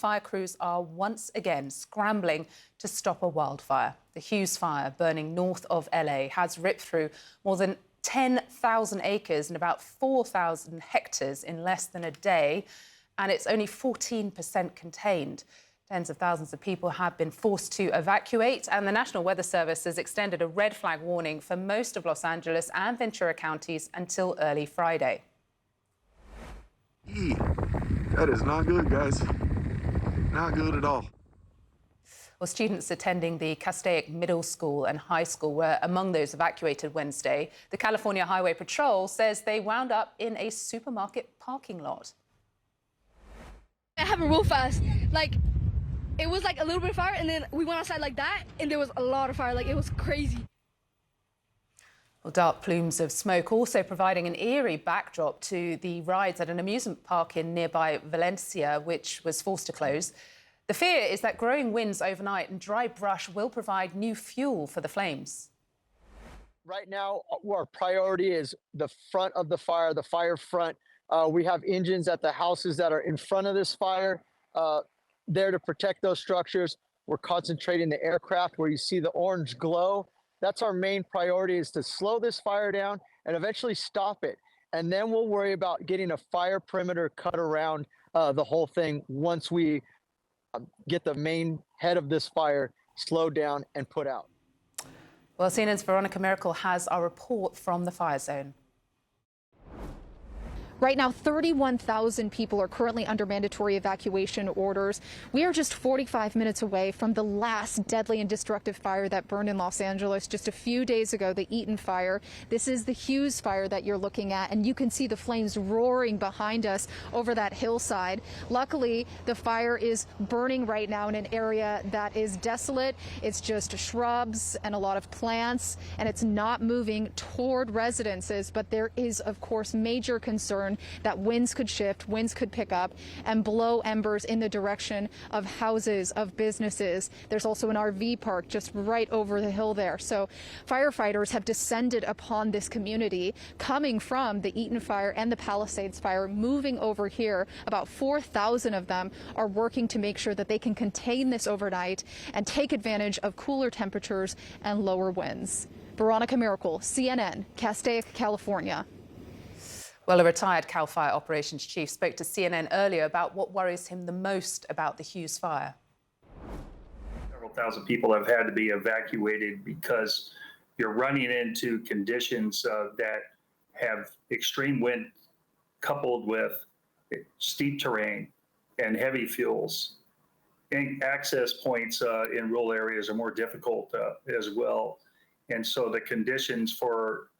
fire crews are once again scrambling to stop a wildfire. The Hughes fire, burning north of LA, has ripped through more than 10,000 acres and about 4,000 hectares in less than a day, and it's only 14% contained. Tens of thousands of people have been forced to evacuate, and the National Weather Service has extended a red flag warning for most of Los Angeles and Ventura counties until early Friday. That is not good, guys. Not good at all. Well, students attending the Castaic Middle School and High School were among those evacuated Wednesday. The California Highway Patrol says they wound up in a supermarket parking lot. It happened real fast. It was like a little bit of fire, and then we went outside like that, and there was a lot of fire. It was crazy. Well, dark plumes of smoke also providing an eerie backdrop to the rides at an amusement park in nearby Valencia, which was forced to close. The fear is that growing winds overnight and dry brush will provide new fuel for the flames. Right now, our priority is the front of the fire, the fire front. We have engines at the houses that are in front of this fire, there to protect those structures. We're concentrating the aircraft where you see the orange glow. That's our main priority, is to slow this fire down and eventually stop it. And then we'll worry about getting a fire perimeter cut around the whole thing once we get the main head of this fire slowed down and put out. Well, CNN's Veronica Miracle has our report from the fire zone. Right now, 31,000 people are currently under mandatory evacuation orders. We are just 45 minutes away from the last deadly and destructive fire that burned in Los Angeles just a few days ago, the Eaton fire. This is the Hughes fire that you're looking at, and you can see the flames roaring behind us over that hillside. Luckily, the fire is burning right now in an area that is desolate. It's just shrubs and a lot of plants, and it's not moving toward residences, but there is, of course, major concern that winds could shift, winds could pick up and blow embers in the direction of houses, of businesses. There's also an RV park just right over the hill there. So firefighters have descended upon this community coming from the Eaton fire and the Palisades fire, moving over here. About 4,000 of them are working to make sure that they can contain this overnight and take advantage of cooler temperatures and lower winds. Veronica Miracle, CNN, Castaic, California. Well, a retired CAL FIRE operations chief spoke to CNN earlier about what worries him the most about the Hughes fire. Several thousand people have had to be evacuated because you're running into conditions that have extreme wind coupled with steep terrain and heavy fuels. And access points in rural areas are more difficult as well. And so the conditions for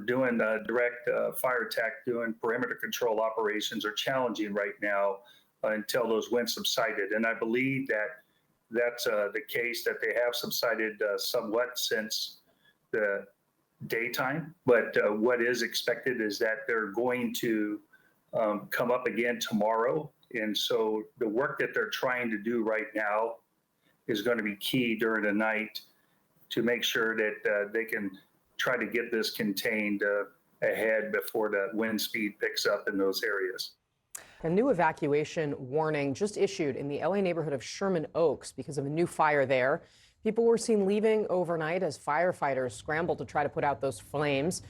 doing direct fire attack, doing perimeter control operations are challenging right now until those winds subsided. And I believe that that's the case, that they have subsided somewhat since the daytime. But what is expected is that they're going to come up again tomorrow. And so the work that they're trying to do right now is going to be key during the night to make sure that they can try to get this contained ahead before the wind speed picks up in those areas. A new evacuation warning just issued in the LA neighborhood of Sherman Oaks because of a new fire there. People were seen leaving overnight as firefighters scrambled to try to put out those flames.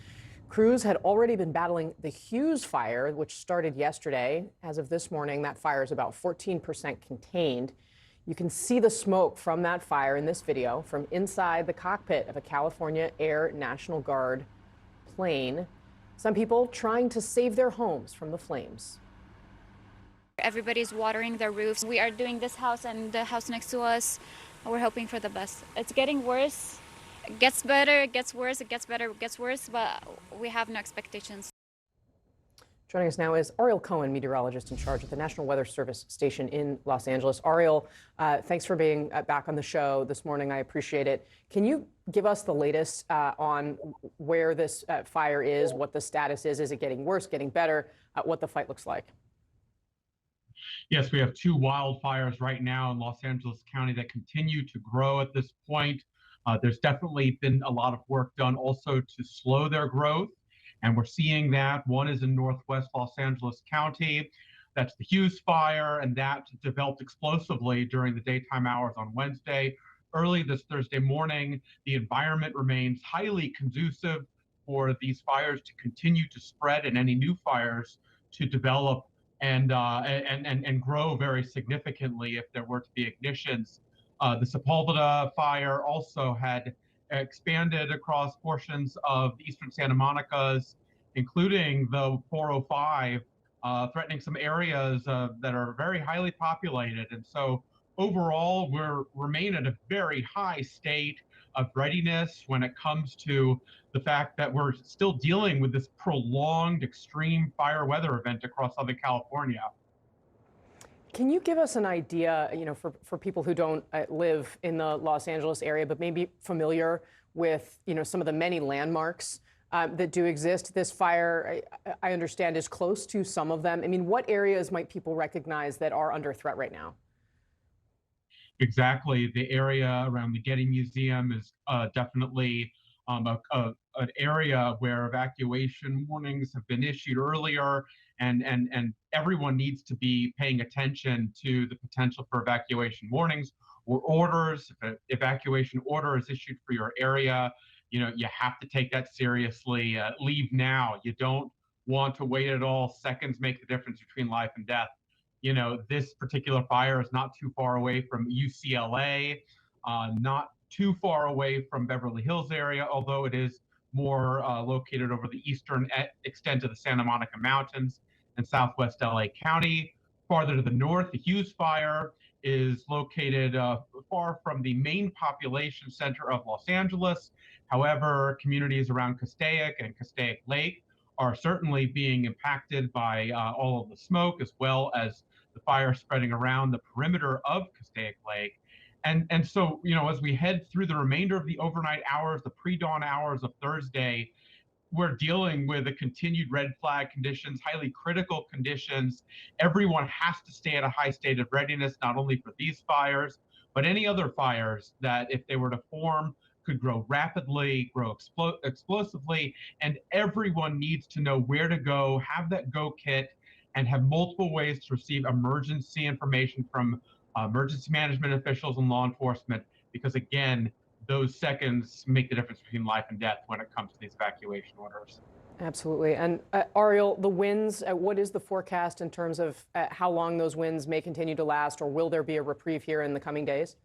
Crews had already been battling the Hughes fire, which started yesterday. As of this morning, that fire is about 14% contained. You can see the smoke from that fire in this video from inside the cockpit of a California Air National Guard plane. Some people trying to save their homes from the flames. Everybody's watering their roofs. We are doing this house and the house next to us. We're hoping for the best. It's getting worse. It gets better, it gets worse, it gets better, it gets worse, but we have no expectations. Joining us now is Ariel Cohen, meteorologist in charge at the National Weather Service station in Los Angeles. Ariel, thanks for being back on the show this morning. I appreciate it. Can you give us the latest on where this fire is, what the status is? Is it getting worse, getting better, what the fight looks like? Yes, we have two wildfires right now in Los Angeles County that continue to grow at this point. There's definitely been a lot of work done also to slow their growth. And we're seeing that. One is in northwest Los Angeles County. That's the Hughes Fire, and that developed explosively during the daytime hours on Wednesday. Early this Thursday morning, the environment remains highly conducive for these fires to continue to spread and any new fires to develop and grow very significantly if there were to be ignitions. The Sepulveda fire also had expanded across portions of the eastern Santa Monica's, including the 405, threatening some areas that are very highly populated. And so overall, remain at a very high state of readiness when it comes to the fact that we're still dealing with this prolonged extreme fire weather event across Southern California. Can you give us an idea, for people who don't live in the Los Angeles area, but maybe familiar with, some of the many landmarks that do exist? This fire, I understand, is close to some of them. I mean, what areas might people recognize that are under threat right now? Exactly. The area around the Getty Museum is definitely an area where evacuation warnings have been issued earlier, and everyone needs to be paying attention to the potential for evacuation warnings or orders. If an evacuation order is issued for your area, you have to take that seriously. Leave now. You don't want to wait at all. Seconds make the difference between life and death. This particular fire is not too far away from UCLA, not too far away from Beverly Hills area, although it is more located over the eastern extent of the Santa Monica Mountains and southwest LA County. Farther to the north, the Hughes Fire is located far from the main population center of Los Angeles. However, communities around Castaic and Castaic Lake are certainly being impacted by all of the smoke, as well as the fire spreading around the perimeter of Castaic Lake. And so, as we head through the remainder of the overnight hours, the pre-dawn hours of Thursday, we're dealing with a continued red flag conditions, highly critical conditions. Everyone has to stay at a high state of readiness, not only for these fires, but any other fires that, if they were to form, could grow rapidly, grow explosively, and everyone needs to know where to go, have that go kit, and have multiple ways to receive emergency information from emergency management officials and law enforcement, because again, those seconds make the difference between life and death when it comes to these evacuation orders. Absolutely. And Ariel, the winds, what is the forecast in terms of how long those winds may continue to last, or will there be a reprieve here in the coming days?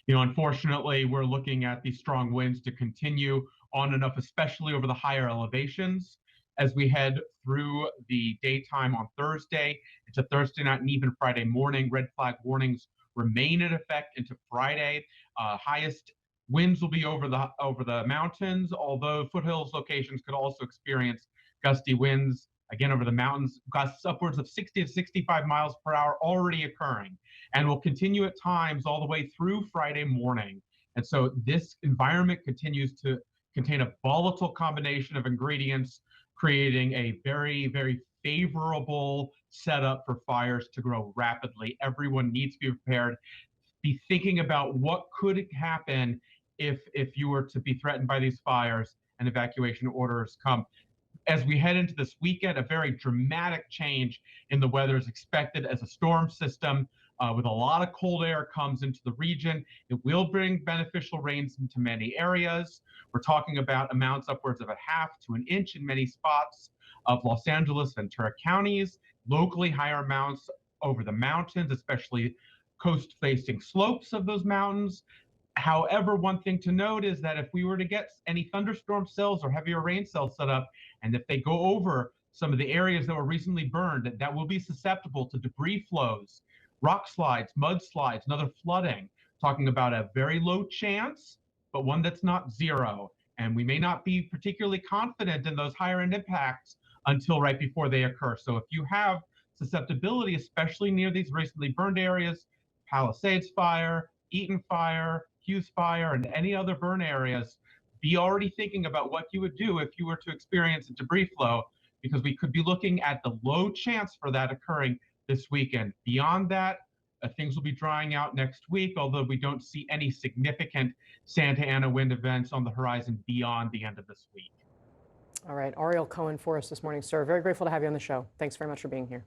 Unfortunately, we're looking at these strong winds to continue on enough, especially over the higher elevations. As we head through the daytime on Thursday into Thursday night and even Friday morning, red flag warnings remain in effect into Friday. Highest winds will be over the mountains, although foothills locations could also experience gusty winds. Again, over the mountains, gusts upwards of 60 to 65 miles per hour already occurring, and will continue at times all the way through Friday morning. And so this environment continues to contain a volatile combination of ingredients, creating a very, very favorable setup for fires to grow rapidly. Everyone needs to be prepared, be thinking about what could happen if you were to be threatened by these fires and evacuation orders come. As we head into this weekend, a very dramatic change in the weather is expected as a storm system with a lot of cold air comes into the region. It will bring beneficial rains into many areas. We're talking about amounts upwards of 1/2 to 1 inch in many spots of Los Angeles, Ventura counties, locally higher amounts over the mountains, especially coast-facing slopes of those mountains. However, one thing to note is that if we were to get any thunderstorm cells or heavier rain cells set up, and if they go over some of the areas that were recently burned, that will be susceptible to debris flows, rock slides, mudslides, and other flooding. Talking about a very low chance, but one that's not zero. And we may not be particularly confident in those higher end impacts until right before they occur. So if you have susceptibility, especially near these recently burned areas, Palisades Fire, Eaton Fire, Hughes Fire, and any other burn areas, be already thinking about what you would do if you were to experience a debris flow, because we could be looking at the low chance for that occurring this weekend. Beyond that, things will be drying out next week, although we don't see any significant Santa Ana wind events on the horizon beyond the end of this week. All right, Ariel Cohen for us this morning, sir. Very grateful to have you on the show. Thanks very much for being here.